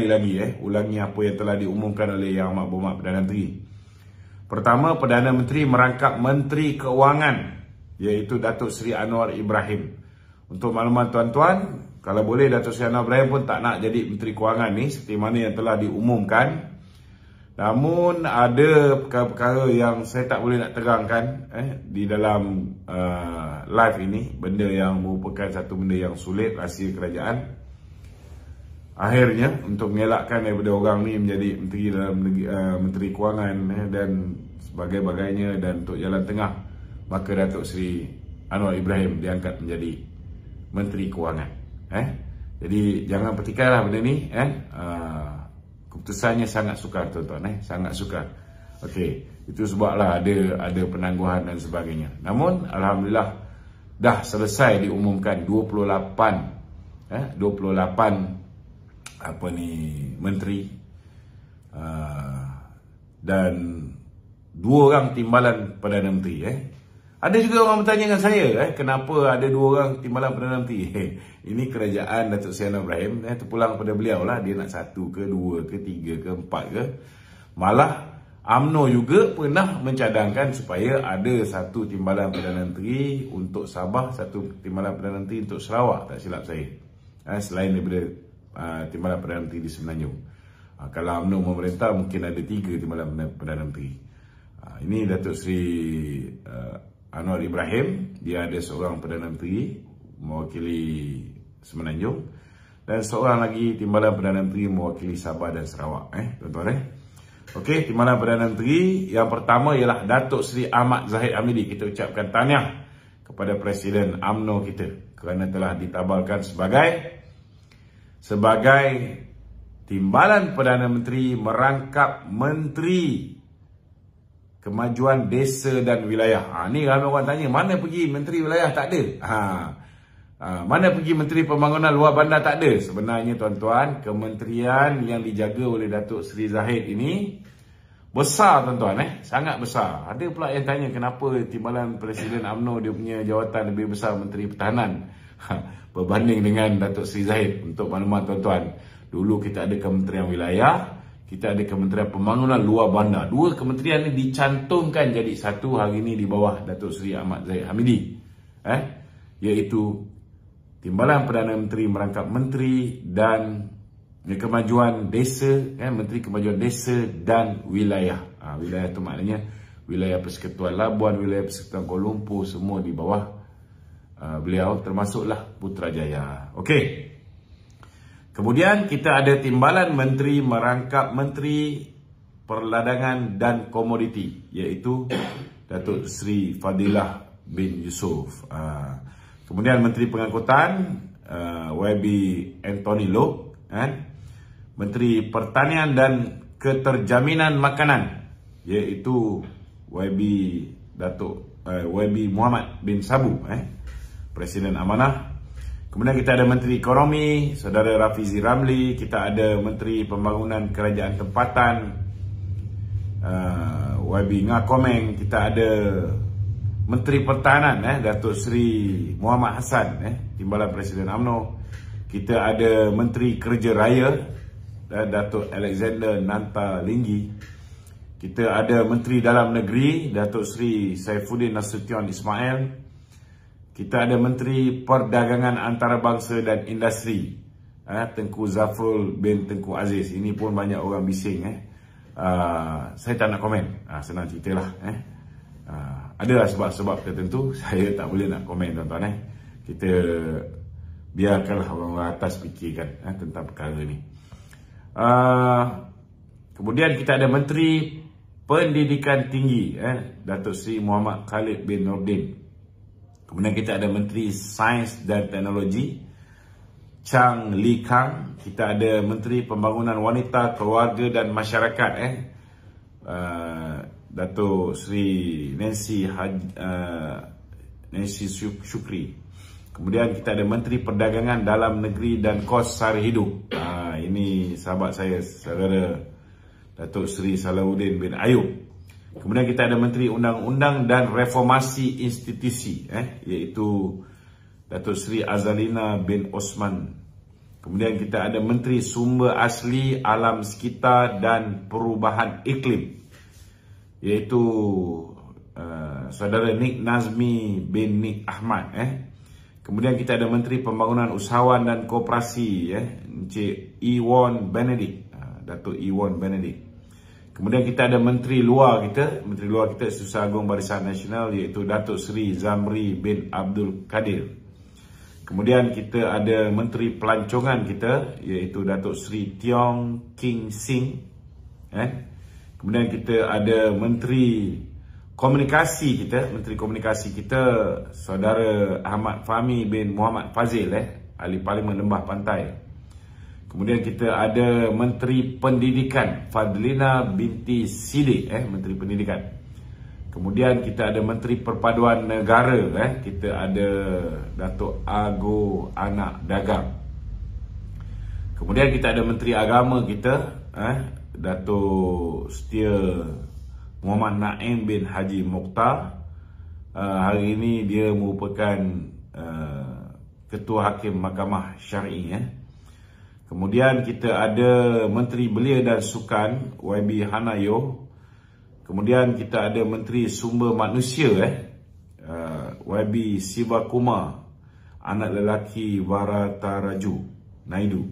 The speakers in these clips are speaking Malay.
lagi ulangi apa yang telah diumumkan oleh Yang Amat Berhormat Perdana Menteri. Pertama, Perdana Menteri merangkap Menteri Keuangan, iaitu Datuk Seri Anwar Ibrahim. Untuk makluman tuan-tuan, kalau boleh Datuk Seri Anwar Ibrahim pun tak nak jadi Menteri Keuangan ni seperti mana yang telah diumumkan. Namun ada perkara-perkara yang saya tak boleh nak terangkan di dalam live ini, benda yang merupakan satu benda yang sulit, rahsia kerajaan. Akhirnya untuk mengelakkan daripada orang ni menjadi menteri dalam Menteri Kewangan dan sebagainya, dan untuk jalan tengah, maka Datuk Seri Anwar Ibrahim diangkat menjadi Menteri Kewangan. Jadi jangan pertikailah benda ni. Keputusannya sangat sukar tuan-tuan, sangat sukar. Okey, itu sebablah ada penangguhan dan sebagainya. Namun alhamdulillah dah selesai diumumkan 28 menteri dan 2 orang timbalan Perdana Menteri. Ada juga orang bertanya dengan saya, kenapa ada 2 orang timbalan Perdana Menteri? Ini kerajaan Datuk Seri Anwar Ibrahim, terpulang pada beliau lah, dia nak 1 ke 2 ke 3 ke 4 ke. Malah UMNO juga pernah mencadangkan supaya ada 1 timbalan Perdana Menteri untuk Sabah, 1 timbalan Perdana Menteri untuk Sarawak, tak silap saya. Selain daripada timbalan Perdana Menteri di Semenanjung. Kalau UMNO memerintah, mungkin ada 3 timbalan Perdana Menteri. Ini Datuk Seri Anwar Ibrahim, dia ada seorang Perdana Menteri mewakili Semenanjung, dan seorang lagi timbalan Perdana Menteri mewakili Sabah dan Sarawak. Tuan-tuan. Okey, timbalan Perdana Menteri yang pertama ialah Datuk Seri Ahmad Zahid Hamidi. Kita ucapkan tahniah kepada Presiden UMNO kita kerana telah ditabalkan sebagai timbalan Perdana Menteri merangkap Menteri Kemajuan Desa dan Wilayah. Ni ramai orang tanya, mana pergi Menteri Wilayah? Tak ada. Mana pergi Menteri Pembangunan Luar Bandar? Tak ada. Sebenarnya tuan-tuan, kementerian yang dijaga oleh Datuk Seri Zahid ini besar tuan-tuan, sangat besar. Ada pula yang tanya kenapa timbalan Presiden UMNO dia punya jawatan lebih besar, Menteri Pertahanan, berbanding dengan Datuk Seri Zahid. Untuk maklumat tuan-tuan, dulu kita ada Kementerian Wilayah, kita ada Kementerian Pembangunan Luar Bandar. 2 kementerian ini dicantumkan jadi satu hari ini di bawah Datuk Seri Ahmad Zahid Hamidi, iaitu timbalan Perdana Menteri merangkap Menteri dan Kemajuan Desa, Menteri Kemajuan Desa dan Wilayah. Wilayah itu maknanya wilayah Persekutuan Labuan, wilayah Persekutuan Kuala Lumpur, semua di bawah beliau, termasuklah Putrajaya. Okey. Kemudian kita ada timbalan Menteri merangkap Menteri Perladangan dan Komoditi, iaitu Datuk Seri Fadilah bin Yusof. Kemudian Menteri Pengangkutan YB Anthony Loke, Menteri Pertanian dan Keterjaminan Makanan, iaitu YB Muhammad bin Sabu, Presiden Amanah. Kemudian kita ada Menteri Ekonomi, Saudara Rafizi Ramli. Kita ada Menteri Pembangunan Kerajaan Tempatan, YB Ngah Komeng. Kita ada Menteri Pertahanan, Datuk Seri Muhammad Hassan, timbalan Presiden UMNO. Kita ada Menteri Kerja Raya, Datuk Alexander Nanta Linggi. Kita ada Menteri Dalam Negeri, Datuk Seri Saifuddin Nasution Ismail. Kita ada Menteri Perdagangan Antarabangsa dan Industri, Tengku Zafrul bin Tengku Aziz. Ini pun banyak orang bising. Saya tak nak komen, senang ceritalah. Adalah sebab-sebab tertentu, saya tak boleh nak komen tuan-tuan. Kita biarkanlah orang-orang atas fikirkan tentang perkara ni. Kemudian kita ada Menteri Pendidikan Tinggi, Datuk Seri Muhammad Khalid bin Nordin. Kemudian kita ada Menteri Sains dan Teknologi, Chang Li Kang. Kita ada Menteri Pembangunan Wanita, Keluarga dan Masyarakat, Datuk Seri Nancy Shukri. Kemudian kita ada Menteri Perdagangan Dalam Negeri dan Kos Sari Hidup. Ini sahabat saya, saudara Datuk Seri Salahuddin bin Ayub. Kemudian kita ada Menteri Undang-Undang dan Reformasi Institusi, iaitu Datuk Seri Azalina bin Osman Kemudian kita ada Menteri Sumber Asli, Alam Sekitar dan Perubahan Iklim, iaitu Saudara Nik Nazmi bin Nik Ahmad. Kemudian kita ada Menteri Pembangunan Usahawan dan Koperasi, Encik Iwan Benedict, Datuk Iwan Benedict. Kemudian kita ada Menteri Luar kita, Setiausaha Agung Barisan Nasional, iaitu Datuk Seri Zamri bin Abdul Kadir. Kemudian kita ada Menteri Pelancongan kita, iaitu Datuk Seri Tiong King Sing. Kemudian kita ada Menteri Komunikasi kita, Saudara Ahmad Fahmi bin Muhammad Fazil, Ahli Parlimen Lembah Pantai. Kemudian kita ada Menteri Pendidikan, Fadlina binti Siddiq, Menteri Pendidikan. Kemudian kita ada Menteri Perpaduan Negara, kita ada Datuk Ago Anak Dagang. Kemudian kita ada Menteri Agama kita, Datuk Setia Muhammad Naim bin Haji Mokhtar. Hari ini dia merupakan Ketua Hakim Mahkamah Syar'i. Kemudian kita ada Menteri Belia dan Sukan, YB Hanayo. Kemudian kita ada Menteri Sumber Manusia, YB Sivakumar, anak lelaki Varataraju Naidu.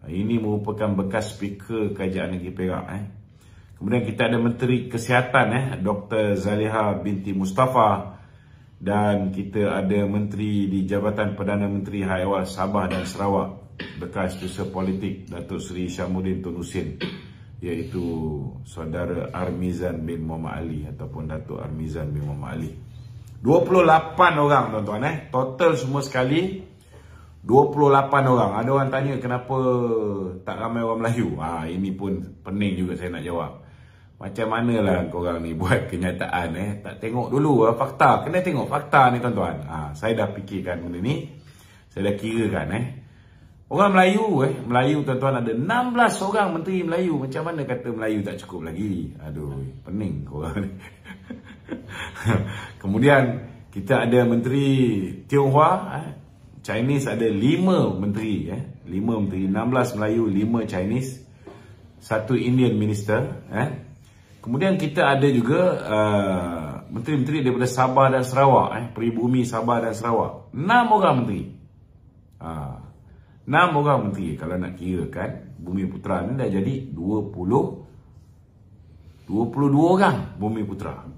Ini merupakan bekas Speaker Kerajaan Negeri Perak. Kemudian kita ada Menteri Kesihatan, Dr. Zaliha binti Mustafa. Dan kita ada Menteri di Jabatan Perdana Menteri High Ehwal Sabah dan Sarawak, bekas Setiausaha Politik Datuk Seri Syamuddin Tun Hussein, iaitu Saudara Armizan bin Muhammad Ali ataupun Datuk Armizan bin Muhammad Ali. 28 orang tuan-tuan, total semua sekali 28 orang. Ada orang tanya kenapa tak ramai orang Melayu. Ini pun pening juga saya nak jawab. Macam manalah korang ni buat kenyataan, tak tengok dulu fakta. Kena tengok fakta ni tuan-tuan. Saya dah fikirkan benda ni. Saya dah kirakan orang Melayu tuan-tuan ada 16 orang Menteri Melayu. Macam mana kata Melayu tak cukup lagi? Aduh, pening korang ni. Kemudian kita ada Menteri Tionghoa, Chinese ada 5 menteri, 5 menteri, 16 Melayu, 5 Chinese, 1 Indian Minister. Kemudian kita ada juga menteri-menteri daripada Sabah dan Sarawak, Peribumi Sabah dan Sarawak. 6 orang menteri. 6 orang menteri. Kalau nak kira kan, Bumi Putra ni dah jadi 22 orang Bumi Putra.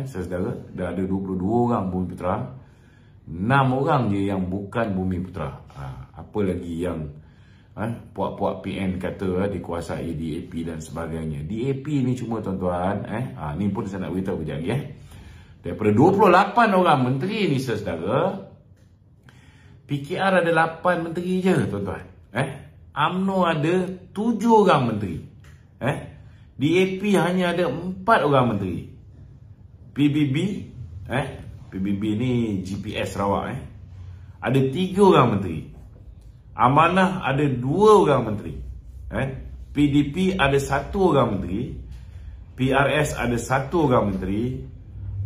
Saudara, dah ada 22 orang Bumi Putra. 6 orang je yang bukan Bumi Putra. Apa lagi yang puak-puak PN kata dikuasai DAP dan sebagainya. DAP ni cuma tuan-tuan, ni pun saya nak beritahu kejap lagi. Daripada 28 orang menteri ni saudara, PKR ada 8 menteri je tuan-tuan. UMNO ada 7 orang menteri. DAP hanya ada 4 orang menteri. PBB ni GPS Sarawak, ada 3 orang menteri. Amanah ada 2 orang menteri. PDP ada 1 orang menteri. PRS ada 1 orang menteri.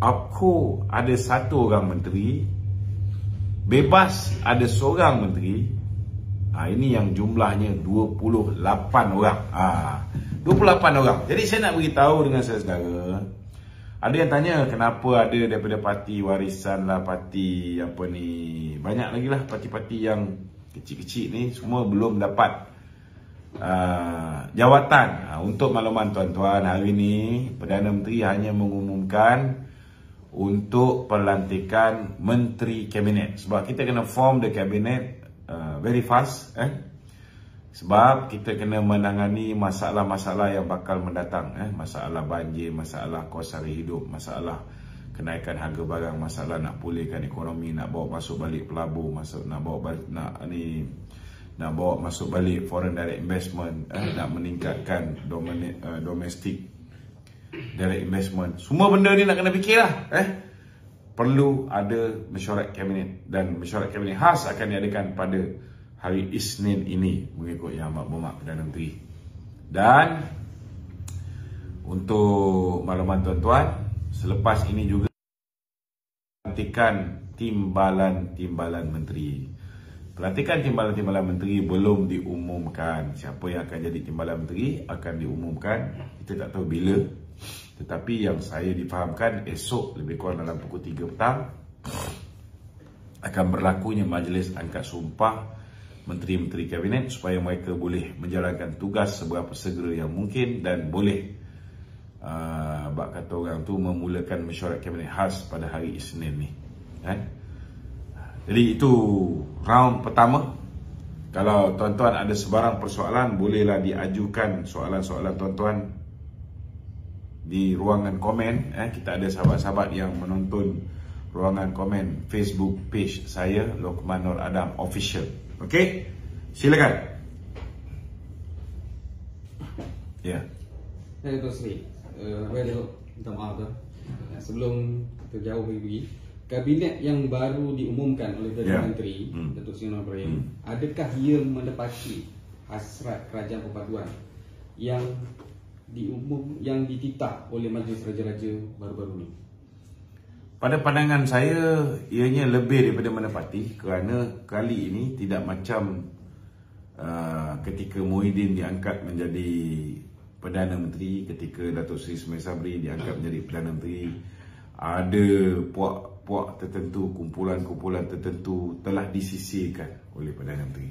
APCO ada 1 orang menteri. Bebas ada 1 menteri. Ini yang jumlahnya 28 orang. 28 orang. Jadi saya nak beritahu dengan saudara, ada yang tanya kenapa ada daripada parti warisan lah, parti apa ni, banyak lagi lah parti-parti yang kecil-kecil ni semua belum dapat jawatan. Untuk makluman tuan-tuan, hari ni Perdana Menteri hanya mengumumkan untuk pelantikan Menteri Kabinet. Sebab kita kena form the Cabinet very fast. Sebab kita kena menangani masalah-masalah yang bakal mendatang. Masalah banjir, masalah kos sara hidup, masalah kenaikan harga barang, masalah nak pulihkan ekonomi, nak bawa masuk balik pelabur, nak bawa masuk balik foreign direct investment, nak meningkatkan domestic direct investment. Semua benda ni nak kena fikirlah. Perlu ada mesyuarat kabinet, dan mesyuarat kabinet khas akan diadakan pada hari Isnin ini mengikut Yang Amat Berhormat Perdana Menteri. Dan untuk makluman tuan-tuan, selepas ini juga pelantikan timbalan menteri. Pelantikan timbalan-timbalan menteri belum diumumkan. Siapa yang akan jadi timbalan menteri akan diumumkan. Kita tak tahu bila. Tetapi yang saya difahamkan, esok lebih kurang dalam pukul 3 petang akan berlakunya majlis angkat sumpah menteri-menteri kabinet supaya mereka boleh menjalankan tugas seberapa segera yang mungkin dan boleh bak kata orang tu memulakan mesyuarat kabinet khas pada hari Isnin ni. Jadi itu round pertama. Kalau tuan-tuan ada sebarang persoalan, bolehlah diajukan soalan-soalan tuan-tuan di ruangan komen. Kita ada sahabat-sahabat yang menonton ruangan komen Facebook page saya, Lokman Nur Adam Official. Okey, silakan. Ya. Tuan Sri, minta maaf dah. Sebelum kita jauh pergi, kabinet yang baru diumumkan oleh Perdana Menteri Datuk Seri Anwar Ibrahim, adakah ia menepati hasrat Kerajaan Perpaduan yang dititah oleh Majlis Raja-Raja baru-baru ini? Pada pandangan saya, ianya lebih daripada menepati, kerana kali ini tidak macam ketika Muhyiddin diangkat menjadi Perdana Menteri, ketika Datuk Seri Ismail Sabri diangkat menjadi Perdana Menteri. Ada puak-puak tertentu, kumpulan-kumpulan tertentu telah disisihkan oleh Perdana Menteri.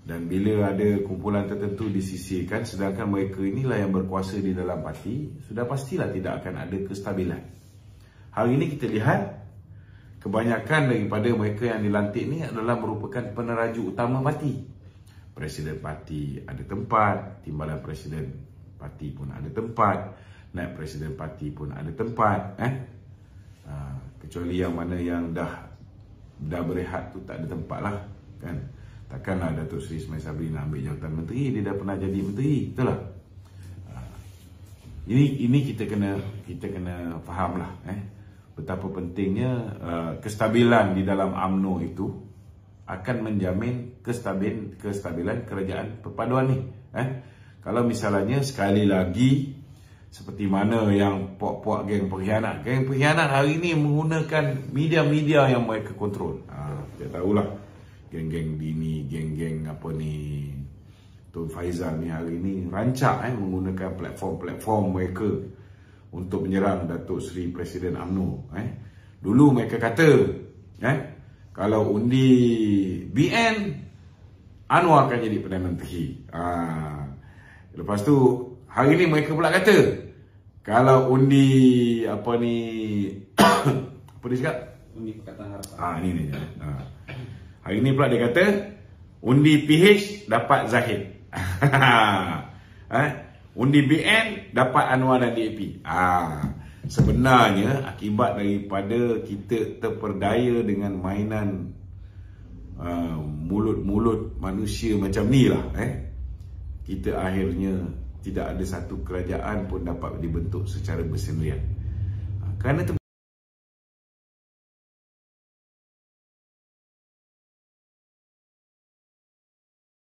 Dan bila ada kumpulan tertentu disisihkan, sedangkan mereka inilah yang berkuasa di dalam parti, sudah pastilah tidak akan ada kestabilan. Hari ini kita lihat kebanyakan daripada mereka yang dilantik ni adalah merupakan peneraju utama parti. Presiden parti ada tempat, timbalan presiden parti pun ada tempat, naib presiden parti pun ada tempat. Kecuali yang mana yang dah berehat tu tak ada tempat lah, kan. Takkanlah Datuk Seri Ismail Sabri nak ambil jawatan menteri, dia dah pernah jadi menteri, betul lah. Ini kita kena fahamlah betapa pentingnya kestabilan di dalam UMNO itu akan menjamin kestabilan kerajaan perpaduan ni. Kalau misalnya sekali lagi seperti mana yang puak-puak geng pengkhianat hari ni menggunakan media-media yang mereka kontrol. Kita tahulah geng-geng Dini, geng-geng apa ni, Tun Faizal ni hari ni rancak menggunakan platform-platform mereka untuk menyerang Datuk Seri Presiden UMNO. Dulu mereka kata kalau undi BN, Anwar akan jadi Perdana Menteri. Lepas tu hari ni mereka pula kata kalau undi apa ni apa dia cakap? Undi Pakatan Harapan. Ni. Hari ni pula dia kata undi PH dapat Zahid. Undi BN dapat Anwar dan DAP. Sebenarnya akibat daripada kita terperdaya dengan mainan mulut-mulut manusia macam ni lah, kita akhirnya tidak ada satu kerajaan pun dapat dibentuk secara bersendirian. Kerana